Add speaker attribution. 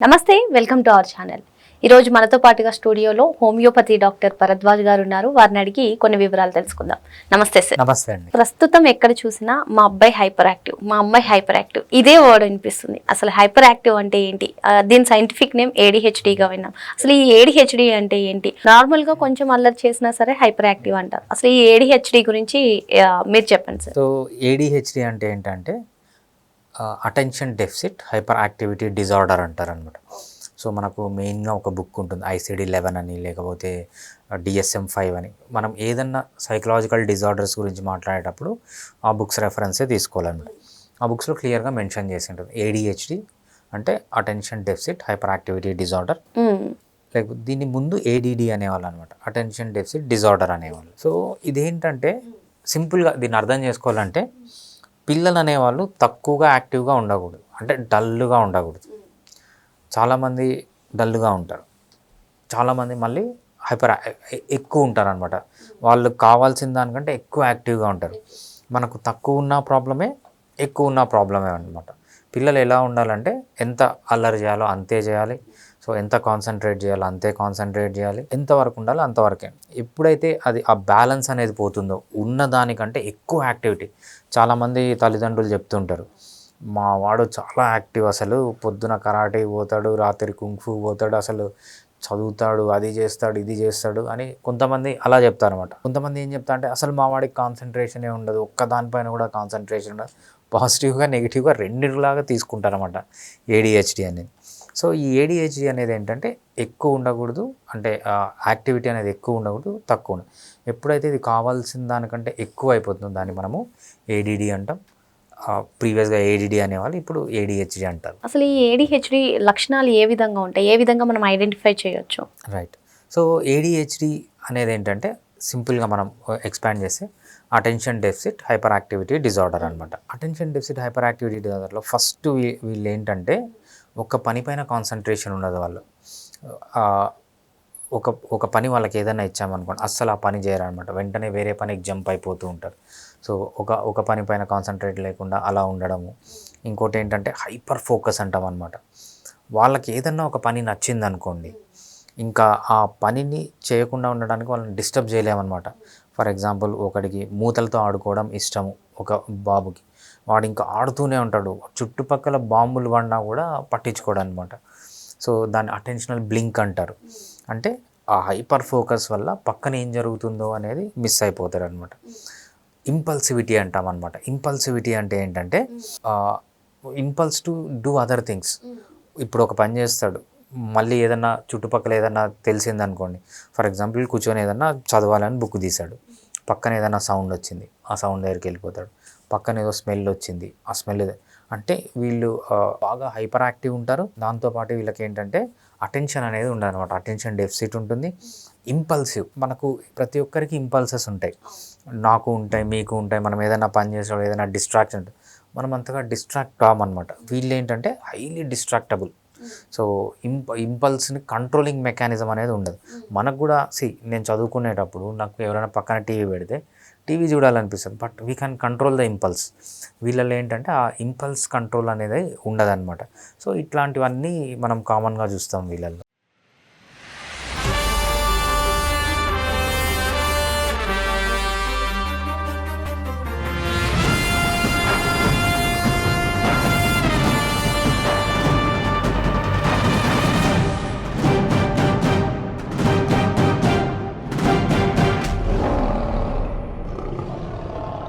Speaker 1: నమస్తే, welcome to our channel. ఈరోజు మనతో పాటుగా స్టూడియోలో హోమియోపతి డాక్టర్ భరద్వాజ్ గారు ఉన్నారు. వారిని అడిగి కొన్ని వివరాలు తెలుసుకుందాం. నమస్తే సార్.
Speaker 2: నమస్తే అండి.
Speaker 1: ప్రస్తుతం ఎక్కడ చూసినా మా అబ్బాయి హైపర్ యాక్టివ్, మా అమ్మాయి హైపర్ యాక్టివ్, ఇదే వర్డ్ అనిపిస్తుంది. అసలు హైపర్ యాక్టివ్ అంటే ఏంటి? దీని సైంటిఫిక్ నేమ్ ఏడిహెచ్డిగా విన్నాం. అసలు ఈ ఏడిహెచ్డి అంటే ఏంటి? నార్మల్ గా కొంచెం అల్లరి చేసినా సరే హైపర్ యాక్టివ్ అంటారు. అసలు ఈ ఏడిహెచ్డి గురించి మీరు చెప్పండి సార్.
Speaker 2: సో ఏడిహెచ్డి అంటే ఏంటంటే attention deficit hyper activity disorder అంటారు అనమాట. సో మనకు మెయిన్గా ఒక బుక్ ఉంటుంది, ICD-11 అని, లేకపోతే DSM-5 అని. మనం ఏదన్నా సైకలాజికల్ డిజార్డర్స్ గురించి మాట్లాడేటప్పుడు ఆ బుక్స్ రెఫరెన్సే తీసుకోవాలన్నమాట. ఆ బుక్స్లో క్లియర్గా మెన్షన్ చేసి ఉంటుంది ADHD అంటే attention deficit hyper activity disorder. లేకపోతే దీన్ని ముందు ADD అనేవాళ్ళు అనమాట, అటెన్షన్ డెఫిసిట్ డిజార్డర్ అనేవాళ్ళు. సో ఇదేంటంటే సింపుల్గా దీన్ని అర్థం చేసుకోవాలంటే పిల్లలు అనేవాళ్ళు తక్కువగా యాక్టివ్గా ఉండకూడదు, అంటే డల్గా ఉండకూడదు. చాలామంది డల్గా ఉంటారు, చాలామంది మళ్ళీ ఎక్కువ ఉంటారు అనమాట. వాళ్ళు కావాల్సిన దానికంటే ఎక్కువ యాక్టివ్గా ఉంటారు. మనకు తక్కువ ఉన్న ప్రాబ్లమే, ఎక్కువ ఉన్న ప్రాబ్లమే అనమాట. పిల్లలు ఎలా ఉండాలంటే ఎంత అల్లరి చేయాలో అంతే చేయాలి. సో ఎంత కాన్సన్ట్రేట్ చేయాలో అంతే కాన్సన్ట్రేట్ చేయాలి. ఎంతవరకు ఉండాలో అంతవరకే. ఎప్పుడైతే అది ఆ బ్యాలెన్స్ అనేది పోతుందో, ఉన్న దానికంటే ఎక్కువ యాక్టివిటీ, చాలామంది తల్లిదండ్రులు చెప్తుంటారు, మా వాడు చాలా యాక్టివ్, అసలు పొద్దున కరాటే పోతాడు, రాత్రి కుంగ్ఫు పోతాడు, అసలు చదువుతాడు, అది చేస్తాడు, ఇది చేస్తాడు అని కొంతమంది అలా చెప్తారనమాట. కొంతమంది ఏం చెప్తా అంటే అసలు మా వాడికి కాన్సన్ట్రేషనే ఉండదు, ఒక్క దానిపైన కూడా కాన్సన్ట్రేషన్ ఉండదు. పాజిటివ్గా నెగిటివ్గా రెండిలాగా తీసుకుంటారనమాట ADHD అనేది. సో ఈ ADHD అనేది ఏంటంటే ఎక్కువ ఉండకూడదు, అంటే యాక్టివిటీ అనేది ఎక్కువ ఉండకూడదు, తక్కువ ఉండదు. ఎప్పుడైతే ఇది కావాల్సిన దానికంటే ఎక్కువ అయిపోతుందో దాన్ని మనము ADD అంటాం. ప్రీవియస్గా ADD అనేవాళ్ళు, ఇప్పుడు ADHD అంటారు.
Speaker 1: అసలు ఈ ఏడిహెచ్డి లక్షణాలు ఏ విధంగా ఉంటాయి? ఏ విధంగా మనం ఐడెంటిఫై చేయొచ్చు?
Speaker 2: రైట్. సో ADHD అనేది ఏంటంటే సింపుల్గా మనం ఎక్స్పాండ్ చేస్తే attention deficit hyper activity disorder అనమాట. అటెన్షన్ డెఫిసిట్ హైపర్ యాక్టివిటీ డిజార్డర్లో ఫస్ట్ వీళ్ళు ఏంటంటే ఒక పని పైన కాన్సన్ట్రేషన్ ఉండదు. వాళ్ళు ఒక పని వాళ్ళకి ఏదైనా ఇచ్చామనుకోండి, అస్సలు ఆ పని చేయరనమాట. వెంటనే వేరే పనికి జంప్ అయిపోతూ ఉంటారు. సో ఒక పని పైన కాన్సన్ట్రేట్ లేకుండా అలా ఉండడము. ఇంకోటి ఏంటంటే హైపర్ ఫోకస్ అంటాం అనమాట. వాళ్ళకి ఏదన్నా ఒక పని నచ్చిందనుకోండి, ఇంకా ఆ పనిని చేయకుండా ఉండడానికి వాళ్ళని డిస్టర్బ్ చేయలేమన్నమాట. ఫర్ ఎగ్జాంపుల్, ఒకడికి మూతలతో ఆడుకోవడం ఇష్టము, ఒక బాబుకి, వాడు ఇంకా ఆడుతూనే ఉంటాడు, చుట్టుపక్కల బాంబులు పడినా కూడా పట్టించుకోడు అనమాట. సో దాన్ని అటెన్షనల్ బ్లింక్ అంటారు. అంటే ఆ హైపర్ ఫోకస్ వల్ల పక్కన ఏం జరుగుతుందో అనేది మిస్ అయిపోతారు అనమాట. ఇంపల్సివిటీ అంటాం అనమాట. ఇంపల్సివిటీ అంటే ఏంటంటే impulse to do other things. ఇప్పుడు ఒక పని చేస్తాడు, మళ్ళీ ఏదన్నా చుట్టుపక్కల ఏదన్నా తెలిసిందనుకోండి, ఫర్ ఎగ్జాంపుల్ కూర్చొని ఏదన్నా చదవాలని బుక్ తీశాడు, పక్కన ఏదైనా సౌండ్ వచ్చింది, ఆ సౌండ్ దగ్గరికి వెళ్ళిపోతాడు. పక్కన ఏదో స్మెల్ వచ్చింది, ఆ స్మెల్, అంటే వీళ్ళు బాగా హైపర్ యాక్టివ్ ఉంటారు. దాంతోపాటు వీళ్ళకి ఏంటంటే అటెన్షన్ అనేది ఉండదు అనమాట. అటెన్షన్ డెఫిసిట్ ఉంటుంది. ఇంపల్సివ్, మనకు ప్రతి ఒక్కరికి ఇంపల్సెస్ ఉంటాయి, నాకు ఉంటాయి, మీకు ఉంటాయి. మనం ఏదైనా పని చేసేవాళ్ళు ఏదైనా డిస్ట్రాక్షన్ ఉంటుంది, మనం అంతగా డిస్ట్రాక్ట్ కామన్నమాట. వీళ్ళు ఏంటంటే హైలీ డిస్ట్రాక్టబుల్. సో ఇంపల్స్ని కంట్రోలింగ్ మెకానిజం అనేది ఉండదు. మనకు కూడా నేను చదువుకునేటప్పుడు నాకు ఎవరైనా పక్కన టీవీ పెడితే టీవీ చూడాలనిపిస్తుంది, but we can control the impulse. వీళ్ళలో ఏంటంటే ఆ ఇంపల్స్ కంట్రోల్ అనేది ఉండదన్నమాట. సో ఇట్లాంటివన్నీ మనం కామన్గా చూస్తాం వీళ్ళల్లో.